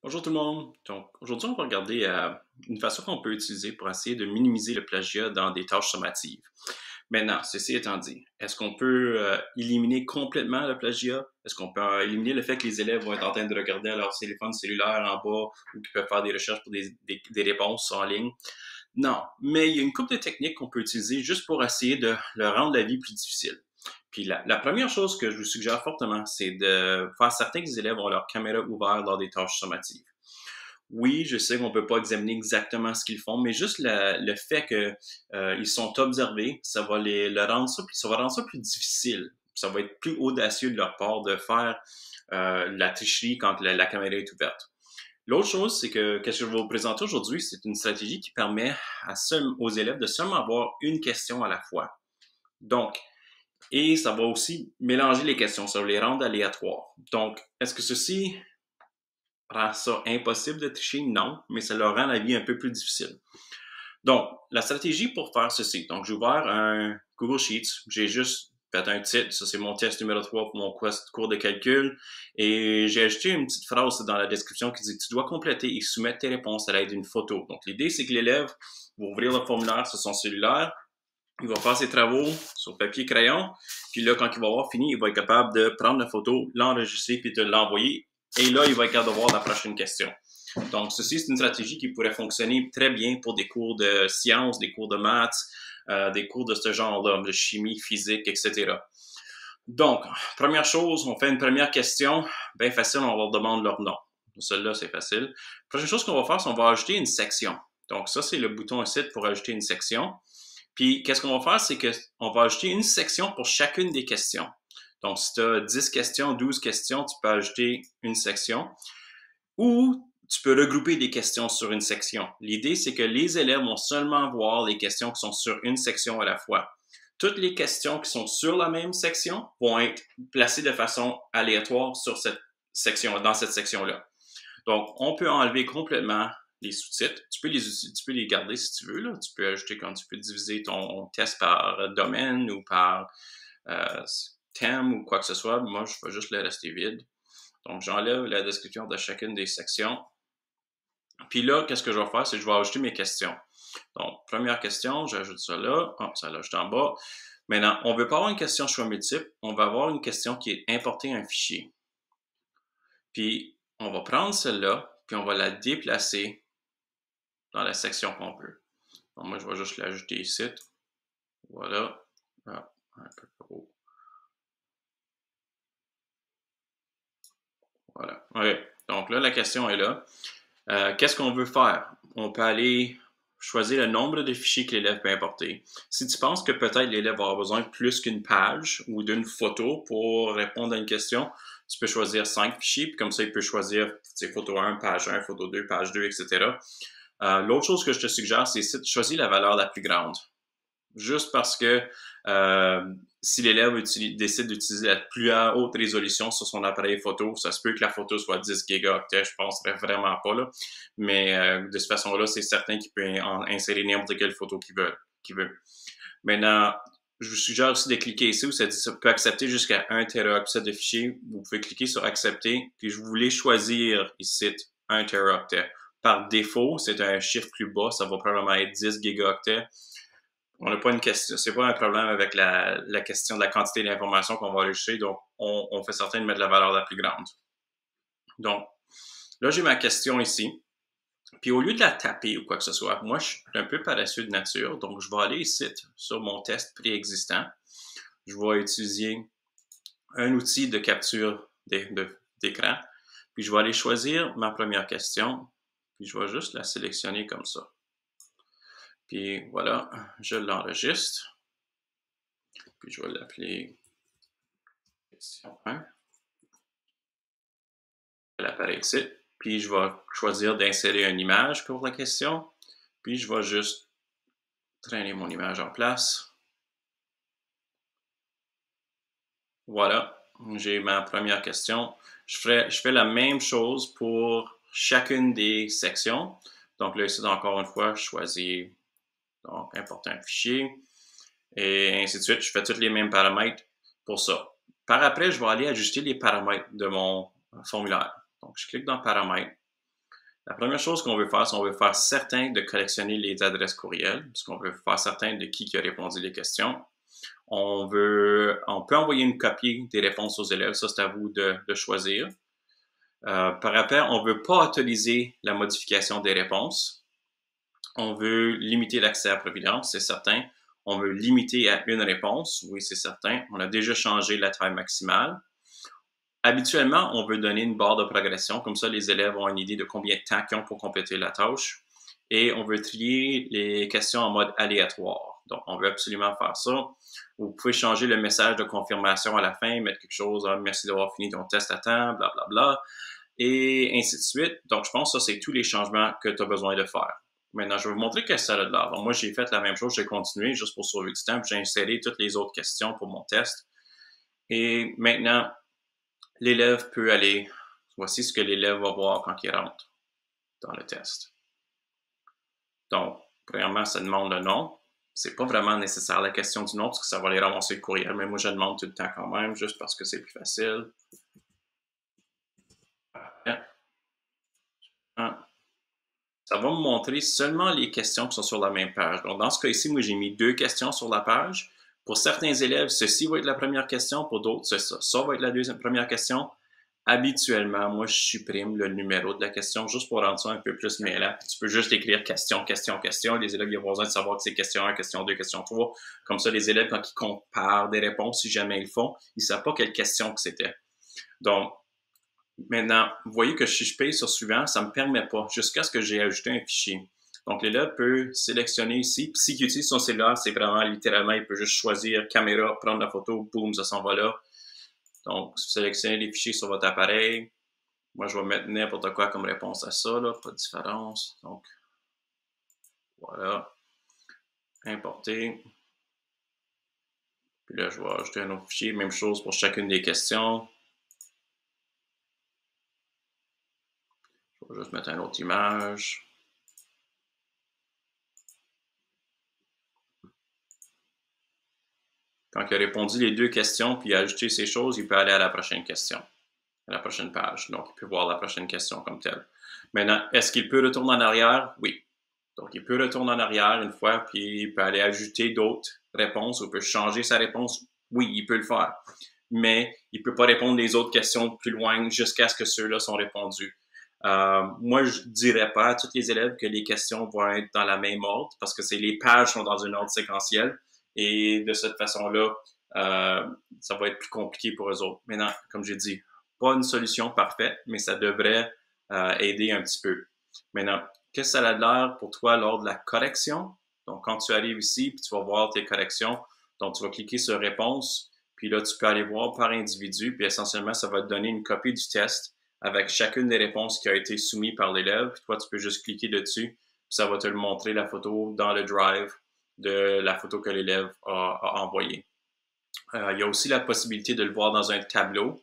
Bonjour tout le monde. Donc, aujourd'hui, on va regarder une façon qu'on peut utiliser pour essayer de minimiser le plagiat dans des tâches sommatives. Maintenant, ceci étant dit, est-ce qu'on peut éliminer complètement le plagiat? Est-ce qu'on peut éliminer le fait que les élèves vont être en train de regarder à leur téléphone cellulaire en bas ou qu'ils peuvent faire des recherches pour des réponses en ligne? Non, mais il y a une couple de techniques qu'on peut utiliser juste pour essayer de leur rendre la vie plus difficile. Puis la première chose que je vous suggère fortement, c'est de faire certain que les élèves ont leur caméra ouverte dans des tâches sommatives. Oui, je sais qu'on peut pas examiner exactement ce qu'ils font, mais juste le fait que ils sont observés, ça va rendre ça plus difficile. Ça va être plus audacieux de leur part de faire la tricherie quand la caméra est ouverte. L'autre chose, c'est que qu'est-ce que je vais vous présenter aujourd'hui, c'est une stratégie qui permet aux élèves de seulement avoir une question à la fois. Donc, et ça va aussi mélanger les questions, ça va les rendre aléatoires. Donc, est-ce que ceci rend ça impossible de tricher? Non, mais ça leur rend la vie un peu plus difficile. Donc, la stratégie pour faire ceci, donc j'ai ouvert un Google Sheets, j'ai juste fait un titre, ça c'est mon test numéro 3 pour mon cours de calcul, et j'ai ajouté une petite phrase dans la description qui dit « Tu dois compléter et soumettre tes réponses à l'aide d'une photo ». Donc, l'idée, c'est que l'élève va ouvrir le formulaire sur son cellulaire, il va faire ses travaux sur papier crayon, puis là, quand il va avoir fini, il va être capable de prendre la photo, l'enregistrer, puis de l'envoyer, et là, il va être capable de voir la prochaine question. Donc, ceci, c'est une stratégie qui pourrait fonctionner très bien pour des cours de sciences, des cours de maths, des cours de ce genre-là, de chimie, physique, etc. Donc, première chose, on fait une première question, bien facile, on leur demande leur nom. Celle-là, c'est facile. Prochaine chose qu'on va faire, c'est qu'on va ajouter une section. Donc, ça, c'est le bouton ici pour ajouter une section. Puis, qu'est-ce qu'on va faire, c'est qu'on va ajouter une section pour chacune des questions. Donc, si tu as 10 questions, 12 questions, tu peux ajouter une section. Ou tu peux regrouper des questions sur une section. L'idée, c'est que les élèves vont seulement voir les questions qui sont sur une section à la fois. Toutes les questions qui sont sur la même section vont être placées de façon aléatoire sur cette section, dans cette section-là. Donc, on peut enlever complètement les sous-titres. Tu peux les garder si tu veux. Là. Tu peux ajouter quand tu peux diviser ton test par domaine ou par thème ou quoi que ce soit. Moi, je vais juste le rester vide. Donc, j'enlève la description de chacune des sections. Puis là, qu'est-ce que je vais faire? C'est que je vais ajouter mes questions. Donc, première question, j'ajoute ça là. Oh, ça l'ajoute en bas. Maintenant, on ne veut pas avoir une question choix multiple. On va avoir une question qui est importer un fichier. Puis, on va prendre celle-là, puis on va la déplacer dans la section qu'on veut. Donc, moi, je vais juste l'ajouter ici. Voilà. Ah, un peu plus haut. Voilà. OK. Donc là, la question est là. Qu'est-ce qu'on veut faire? On peut aller choisir le nombre de fichiers que l'élève peut importer. Si tu penses que peut-être l'élève va avoir besoin de plus qu'une page ou d'une photo pour répondre à une question, tu peux choisir 5 fichiers, puis comme ça, il peut choisir photo 1, page 1, photo 2, page 2, etc. L'autre chose que je te suggère, c'est de choisir la valeur la plus grande. Juste parce que si l'élève décide d'utiliser la plus haute résolution sur son appareil photo, ça se peut que la photo soit 10 gigaoctets, je ne penserais vraiment pas, là. Mais de cette façon-là, c'est certain qu'il peut insérer n'importe quelle photo qu'il veut. Maintenant, je vous suggère aussi de cliquer ici où ça dit ça peut accepter jusqu'à 1 teraoctet de fichiers. Vous pouvez cliquer sur accepter, puis je voulais choisir ici 1 teraoctet. Par défaut, c'est un chiffre plus bas, ça va probablement être 10 gigaoctets. On n'a pas une question, c'est pas un problème avec la question de la quantité d'informations qu'on va enregistrer, donc on fait certain de mettre la valeur la plus grande. Donc, là, j'ai ma question ici. Puis au lieu de la taper ou quoi que ce soit, moi, je suis un peu paresseux de nature, donc je vais aller ici sur mon test préexistant. Je vais utiliser un outil de capture d'écran, puis je vais aller choisir ma première question, puis je vais juste la sélectionner comme ça. Puis voilà, je l'enregistre. Puis je vais l'appeler question 1. Elle apparaît ici. Puis je vais choisir d'insérer une image pour la question. Puis je vais juste traîner mon image en place. Voilà, j'ai ma première question. Je fais la même chose pour chacune des sections. Donc là, ici, encore une fois, je choisis donc importer un fichier et ainsi de suite. Je fais tous les mêmes paramètres pour ça. Par après, je vais aller ajuster les paramètres de mon formulaire. Donc, je clique dans paramètres. La première chose qu'on veut faire, c'est qu'on veut faire certain de collectionner les adresses courriels, parce qu'on veut faire certain de qui a répondu les questions. On peut envoyer une copie des réponses aux élèves, ça c'est à vous de choisir. Par après, on ne veut pas autoriser la modification des réponses. On veut limiter l'accès à Providence, c'est certain. On veut limiter à une réponse, oui, c'est certain. On a déjà changé la taille maximale. Habituellement, on veut donner une barre de progression, comme ça les élèves ont une idée de combien de temps ils ont pour compléter la tâche. Et on veut trier les questions en mode aléatoire. Donc, on veut absolument faire ça. Vous pouvez changer le message de confirmation à la fin, mettre quelque chose, merci d'avoir fini ton test à temps, blablabla, bla, bla, et ainsi de suite. Donc, je pense que ça, c'est tous les changements que tu as besoin de faire. Maintenant, je vais vous montrer que ça a de l'air. Moi, j'ai fait la même chose, j'ai continué juste pour sauver du temps, puis j'ai inséré toutes les autres questions pour mon test. Et maintenant, l'élève peut aller, voici ce que l'élève va voir quand il rentre dans le test. Donc, premièrement, ça demande le nom. C'est pas vraiment nécessaire la question du nom parce que ça va aller ramasser le courriel, mais moi je le demande tout le temps quand même, juste parce que c'est plus facile. Ça va me montrer seulement les questions qui sont sur la même page. Donc, dans ce cas ici, moi j'ai mis 2 questions sur la page. Pour certains élèves, ceci va être la première question. Pour d'autres, c'est ça. Ça va être la première question. Habituellement, moi, je supprime le numéro de la question juste pour rendre ça un peu plus mêlant. Tu peux juste écrire question, question, question. Les élèves, ils ont besoin de savoir que c'est question 1, question 2, question 3. Comme ça, les élèves, quand ils comparent des réponses, si jamais ils le font, ils ne savent pas quelle question que c'était. Donc, maintenant, vous voyez que si je paye sur suivant, ça ne me permet pas jusqu'à ce que j'ai ajouté un fichier. Donc, l'élève peut sélectionner ici. Puis, s'il utilise son cellulaire, c'est vraiment littéralement, il peut juste choisir caméra, prendre la photo, boum, ça s'en va là. Donc, sélectionnez les fichiers sur votre appareil. Moi, je vais mettre n'importe quoi comme réponse à ça, là, pas de différence. Donc, voilà. Importer. Puis là, je vais ajouter un autre fichier. Même chose pour chacune des questions. Je vais juste mettre une autre image. Quand il a répondu les 2 questions, puis il a ajouté ces choses, il peut aller à la prochaine question, à la prochaine page. Donc, il peut voir la prochaine question comme telle. Maintenant, est-ce qu'il peut retourner en arrière? Oui. Donc, il peut retourner en arrière une fois, puis il peut aller ajouter d'autres réponses, ou il peut changer sa réponse. Oui, il peut le faire. Mais il ne peut pas répondre les autres questions plus loin jusqu'à ce que ceux-là sont répondus. Moi, je ne dirais pas à tous les élèves que les questions vont être dans la même ordre parce que les pages sont dans un ordre séquentiel et de cette façon-là, ça va être plus compliqué pour eux autres. Maintenant, comme j'ai dit, pas une solution parfaite, mais ça devrait aider un petit peu. Maintenant, qu'est-ce que ça a l'air pour toi lors de la correction? Donc, quand tu arrives ici, puis tu vas voir tes corrections, donc tu vas cliquer sur réponse, puis là, tu peux aller voir par individu, puis essentiellement, ça va te donner une copie du test avec chacune des réponses qui a été soumises par l'élève. Puis toi, tu peux juste cliquer dessus, puis ça va te le montrer la photo dans le drive de la photo que l'élève a envoyée. Il y a aussi la possibilité de le voir dans un tableau.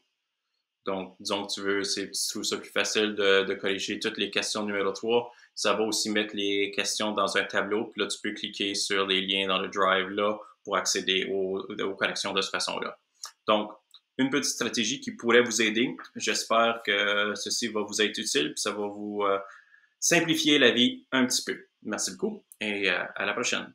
Donc, disons que tu trouves ça plus facile de corriger toutes les questions numéro 3. Ça va aussi mettre les questions dans un tableau. Puis là, tu peux cliquer sur les liens dans le drive là pour accéder aux corrections de cette façon-là. Donc, une petite stratégie qui pourrait vous aider. J'espère que ceci va vous être utile. Puis ça va vous simplifier la vie un petit peu. Merci beaucoup et à la prochaine.